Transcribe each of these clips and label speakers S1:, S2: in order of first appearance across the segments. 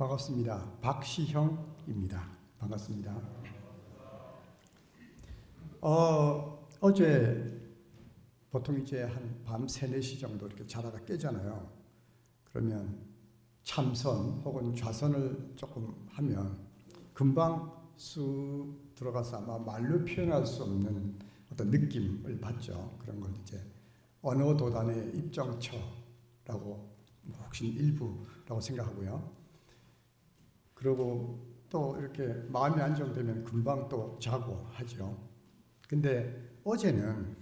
S1: 반갑습니다. 박시형입니다. 반갑습니다. 어제 보통 이제 한 밤 3, 4시 정도 이렇게 자다가 깨잖아요. 그러면 참선 혹은 좌선을 조금 하면 금방 쑥 들어가서 아마 말로 표현할 수 없는 어떤 느낌을 받죠. 그런 걸 이제 언어도단의 입정처라고 혹시 일부라고 생각하고요. 그리고 또 이렇게 마음이 안정되면 금방 또 자고 하죠. 근데 어제는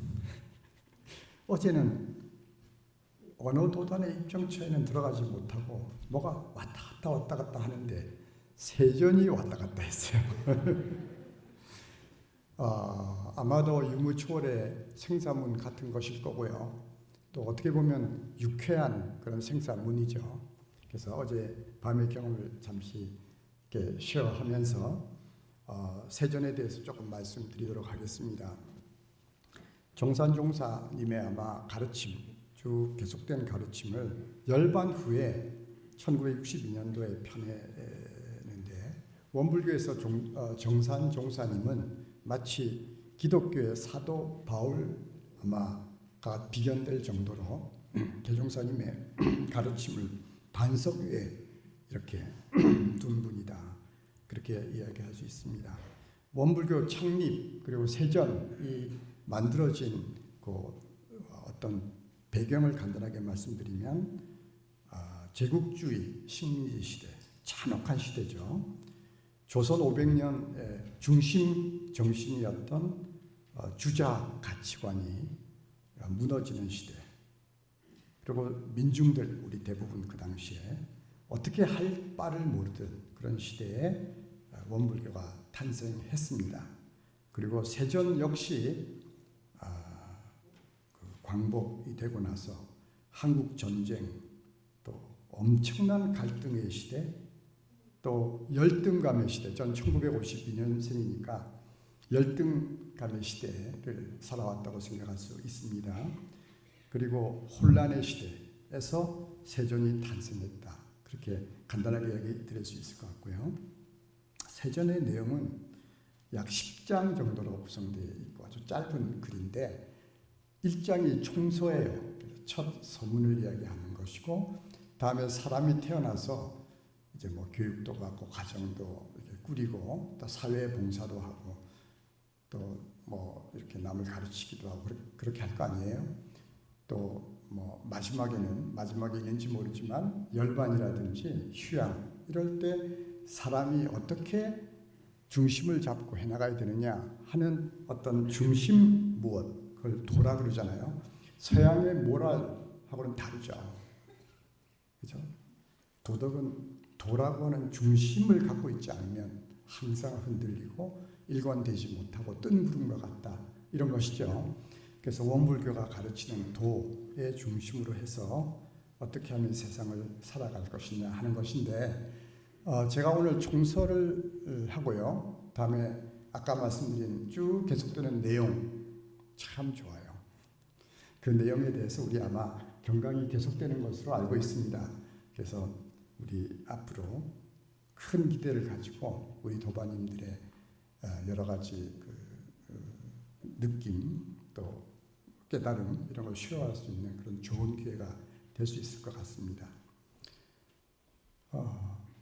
S1: 언어도단의 입정처에는 들어가지 못하고 뭐가 왔다 갔다 하는데 세전이 왔다 갔다 했어요. 아마도 유무초월의 생사문 같은 것일 거고요. 또 어떻게 보면 유쾌한 그런 생사문이죠. 그래서 어제 밤의 경험을 잠시 이렇게 쉐어하면서 세전에 대해서 조금 말씀드리도록 하겠습니다. 정산종사님의 아마 가르침, 쭉 계속된 가르침을 열반 후에 1962년도에 펴내는데 원불교에서 정산종사님은 마치 기독교의 사도 바울 아마가 비견될 정도로 개종사님의 가르침을 반석 위에 이렇게 둔 분이다. 그렇게 이야기할 수 있습니다. 원불교 창립 그리고 세전이 만들어진 그 어떤 배경을 간단하게 말씀드리면 제국주의 식민지 시대, 잔혹한 시대죠. 조선 500년의 중심 정신이었던 주자 가치관이 무너지는 시대. 그리고 민중들 우리 대부분 그 당시에 어떻게 할 바를 모르던 그런 시대에 원불교가 탄생했습니다. 그리고 세전 역시 광복이 되고 나서 한국 전쟁, 또 엄청난 갈등의 시대, 또 열등감의 시대. 전 1952년생이니까 열등감의 시대를 살아왔다고 생각할 수 있습니다. 그리고 혼란의 시대에서 세전이 탄생했다. 그렇게 간단하게 이야기 드릴 수 있을 것 같고요. 세전의 내용은 약 10장 정도로 구성되어 있고 아주 짧은 글인데 1장이 총서예요. 첫 서문을 이야기하는 것이고 다음에 사람이 태어나서 이제 뭐 교육도 받고 가정도 이렇게 꾸리고 또 사회 봉사도 하고 또 뭐 이렇게 남을 가르치기도 하고 그렇게 할 거 아니에요. 또 뭐 마지막에 있는지 모르지만 열반이라든지 휴양 이럴 때 사람이 어떻게 중심을 잡고 해나가야 되느냐 하는 어떤 중심 무엇 그걸 도라 그러잖아요. 서양의 모랄하고는 다르죠. 그죠? 도덕은 도라고 하는 중심을 갖고 있지 않으면 항상 흔들리고 일관되지 못하고 뜬 구름과 같다. 이런 것이죠. 그래서 원불교가 가르치는 도의 중심으로 해서 어떻게 하면 세상을 살아갈 것이냐 하는 것인데 제가 오늘 총서를 하고요. 다음에 아까 말씀드린 쭉 계속되는 내용 참 좋아요. 그 내용에 대해서 우리 아마 경강이 계속되는 것으로 알고 있습니다. 그래서 우리 앞으로 큰 기대를 가지고 우리 도반님들의 여러 가지 느낌 또 깨달음 이런 걸 쉬어갈 수 있는 그런 좋은 기회가 될 수 있을 것 같습니다.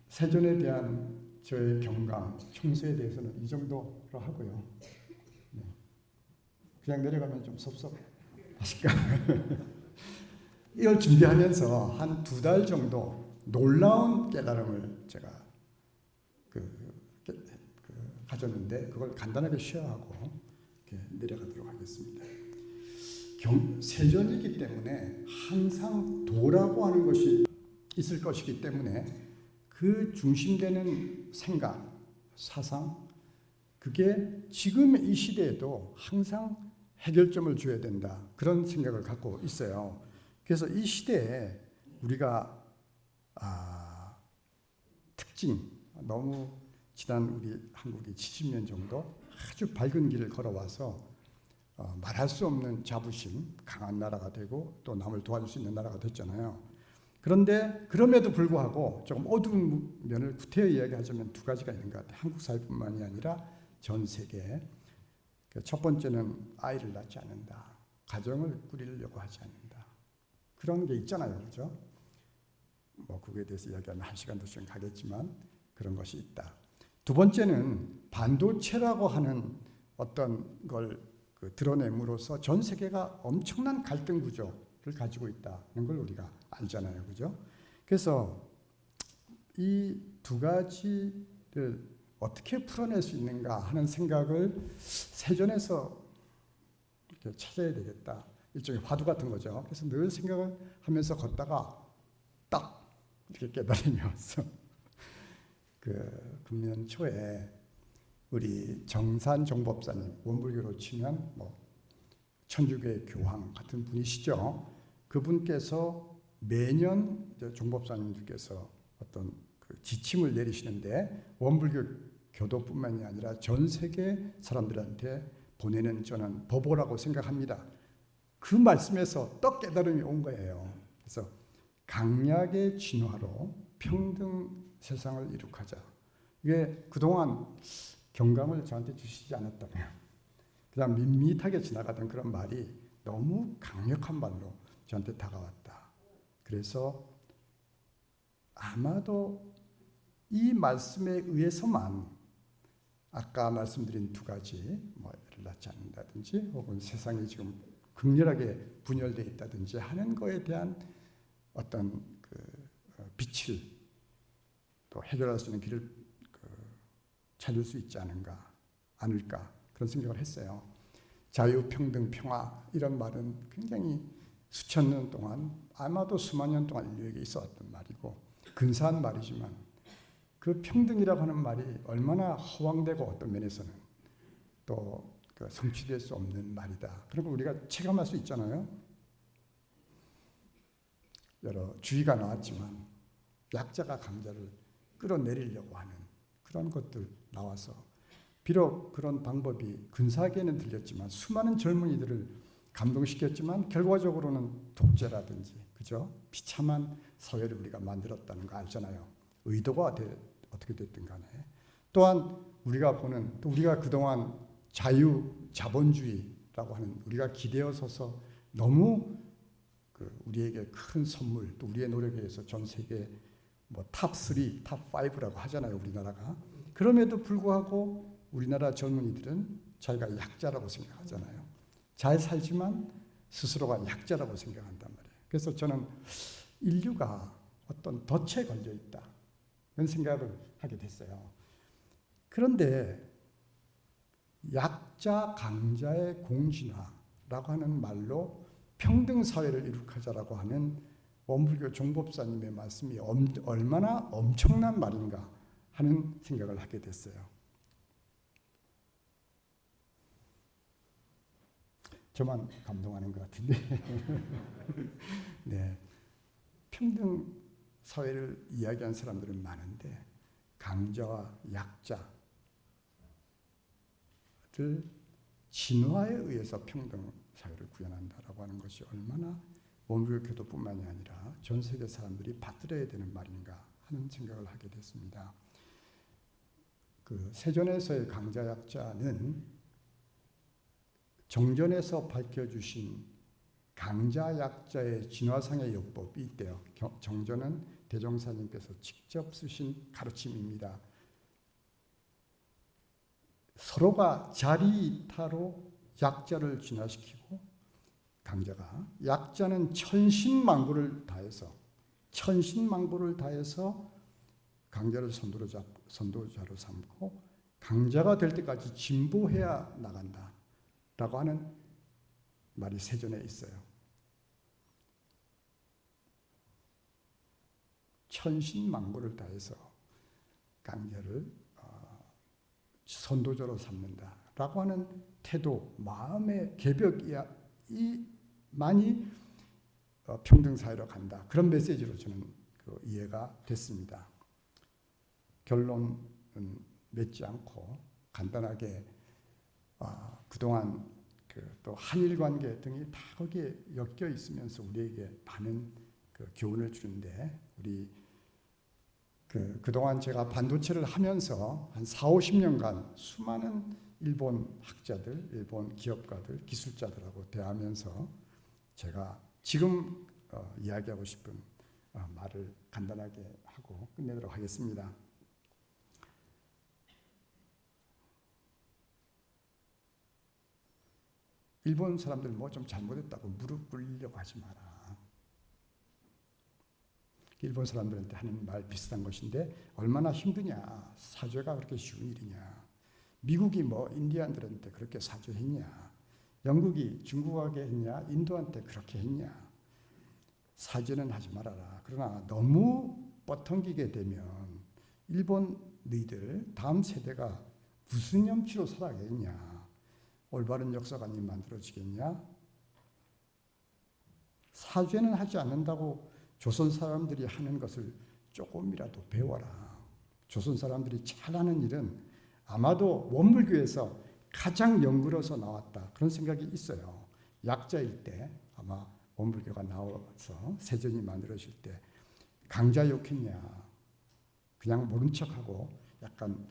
S1: 세전에 대한 저의 경강, 총서에 대해서는 이 정도로 하고요. 네. 그냥 내려가면 좀 섭섭하실까? 이걸 준비하면서 한 2달 정도 놀라운 깨달음을 제가 가졌는데 그걸 간단하게 쉐어하고 이렇게 내려가도록 하겠습니다. 세전이기 때문에 항상 도라고 하는 것이 있을 것이기 때문에 그 중심되는 생각, 사상 그게 지금 이 시대에도 항상 해결점을 줘야 된다. 그런 생각을 갖고 있어요. 그래서 이 시대에 우리가 특징, 너무 지난 우리 한국이 70년 정도 아주 밝은 길을 걸어와서 말할 수 없는 자부심, 강한 나라가 되고 또 남을 도와줄 수 있는 나라가 됐잖아요. 그런데 그럼에도 불구하고 조금 어두운 면을 구태여 이야기하자면 두 가지가 있는 것 같아요. 한국 사회뿐만이 아니라 전 세계. 첫 번째는 아이를 낳지 않는다. 가정을 꾸리려고 하지 않는다. 그런 게 있잖아요. 그렇죠? 뭐 그거에 대해서 이야기하면 1시간, 2시간 가겠지만 그런 것이 있다. 두 번째는 반도체라고 하는 어떤 걸 드러냄으로써 전 세계가 엄청난 갈등 구조를 가지고 있다는 걸 우리가 알잖아요. 그죠? 그래서 이 두 가지를 어떻게 풀어낼 수 있는가 하는 생각을 세전에서 이렇게 찾아야 되겠다. 일종의 화두 같은 거죠. 그래서 늘 생각을 하면서 걷다가 딱 이렇게 깨달음이 왔어. 금년 초에 우리 정산 종법사님, 원불교로 치면 뭐 천주교의 교황 같은 분이시죠. 그분께서 매년 이제 종법사님들께서 어떤 지침을 내리시는데 원불교 교도뿐만이 아니라 전 세계 사람들한테 보내는 저는 법보라고 생각합니다. 그 말씀에서 떡 깨달음이 온 거예요. 그래서 강약의 진화로 평등 세상을 이룩하자. 이게 그동안 경감을 저한테 주시지 않았다면 그냥 밋밋하게 지나가던 그런 말이 너무 강력한 말로 저한테 다가왔다. 그래서 아마도 이 말씀에 의해서만 아까 말씀드린 두 가지, 뭐 애를 낳지 않는다든지 혹은 세상이 지금 극렬하게 분열되어 있다든지 하는 거에 대한 어떤 빛을 또 해결할 수 있는 길을 찾을 수 있지 않을까 그런 생각을 했어요. 자유, 평등, 평화 이런 말은 굉장히 수천 년 동안 아마도 수만 년 동안 인류에게 있어왔던 말이고 근사한 말이지만 그 평등이라고 하는 말이 얼마나 허황되고 어떤 면에서는 또 성취될 수 없는 말이다. 그리고 우리가 체감할 수 있잖아요. 여러 주의가 나왔지만 약자가 강자를 끌어내리려고 하는 그런 것들 나와서 비록 그런 방법이 근사하게는 들렸지만 수많은 젊은이들을 감동시켰지만 결과적으로는 독재라든지 그죠? 비참한 사회를 우리가 만들었다는 거 알잖아요. 의도가 어떻게 됐든 간에 또한 우리가 보는 또 우리가 그동안 자유 자본주의라고 하는 우리가 기대어 서서 너무 우리에게 큰 선물 또 우리의 노력에 의해서 전 세계 뭐 탑3, 탑5라고 하잖아요. 우리나라가. 그럼에도 불구하고 우리나라 젊은이들은 자기가 약자라고 생각하잖아요. 잘 살지만 스스로가 약자라고 생각한단 말이에요. 그래서 저는 인류가 어떤 덫에 걸려 있다. 이런 생각을 하게 됐어요. 그런데 약자 강자의 공진화라고 하는 말로 평등사회를 이룩하자라고 하는 원불교 종법사님의 말씀이 얼마나 엄청난 말인가 하는 생각을 하게 됐어요. 저만 감동하는 것 같은데 네, 평등 사회를 이야기하는 사람들은 많은데 강자와 약자를 진화에 의해서 평등 사회를 구현한다라고 하는 것이 얼마나 원불교 교도뿐만이 아니라 전 세계 사람들이 받들어야 되는 말인가 하는 생각을 하게 됐습니다. 세존에서의 강자 약자는 정전에서 밝혀주신 강자 약자의 진화상의 요법이 있대요. 정전은 대종사님께서 직접 쓰신 가르침입니다. 서로가 자리이타로 약자를 진화시키고 강자가 약자는 천신만고를 다해서 강자를 선도자로 삼고 강자가 될 때까지 진보해야 나간다라고 하는 말이 세존에 있어요. 천신만고를 다해서 강자를 선도자로 삼는다라고 하는 태도, 마음의 개벽이 많이 평등사회로 간다. 그런 메시지로 저는 이해가 됐습니다. 결론은 맺지 않고 간단하게 그동안 또 한일 관계 등이 다 거기에 엮여 있으면서 우리에게 많은 그 교훈을 주는데 우리 그동안 제가 반도체를 하면서 한 4, 50년간 수많은 일본 학자들, 일본 기업가들, 기술자들하고 대하면서 제가 지금 이야기하고 싶은 말을 간단하게 하고 끝내도록 하겠습니다. 일본 사람들 뭐 좀 잘못했다고 무릎 꿇으려고 하지 마라. 일본 사람들한테 하는 말 비슷한 것인데 얼마나 힘드냐. 사죄가 그렇게 쉬운 일이냐. 미국이 뭐 인디안들한테 그렇게 사죄했냐. 영국이 중국에게 했냐. 인도한테 그렇게 했냐. 사죄는 하지 말아라. 그러나 너무 뻗통기게 되면 일본 너희들 다음 세대가 무슨 염치로 살아가겠냐. 올바른 역사관이 만들어지겠냐. 사죄는 하지 않는다고 조선 사람들이 하는 것을 조금이라도 배워라. 조선 사람들이 잘하는 일은 아마도 원불교에서 가장 연구로서 나왔다. 그런 생각이 있어요. 약자일 때 아마 원불교가 나와서 세전이 만들어질 때 강자 욕했냐. 그냥 모른 척하고 약간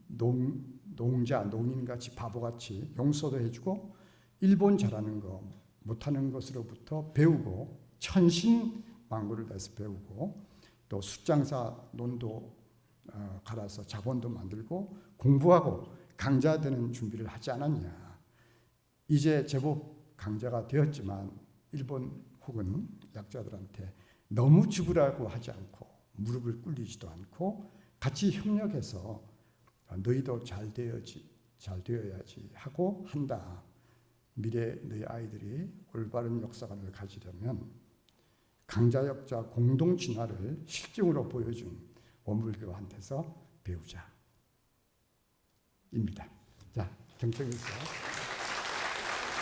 S1: 농인같이 바보같이 용서도 해주고 일본 잘하는 거 못하는 것으로부터 배우고 천신만고를 다해서 배우고 또 숫장사 논도 갈아서 자본도 만들고 공부하고 강자 되는 준비를 하지 않았냐. 이제 제법 강자가 되었지만 일본 혹은 약자들한테 너무 죽으라고 하지 않고 무릎을 꿇리지도 않고 같이 협력해서 너희도 잘 되어야지 하고 한다. 미래 너희 아이들이 올바른 역사관을 가지려면 강자 역자 공동 진화를 실증으로 보여준 원불교한테서 배우자. 입니다. 자, 경청이 있어요.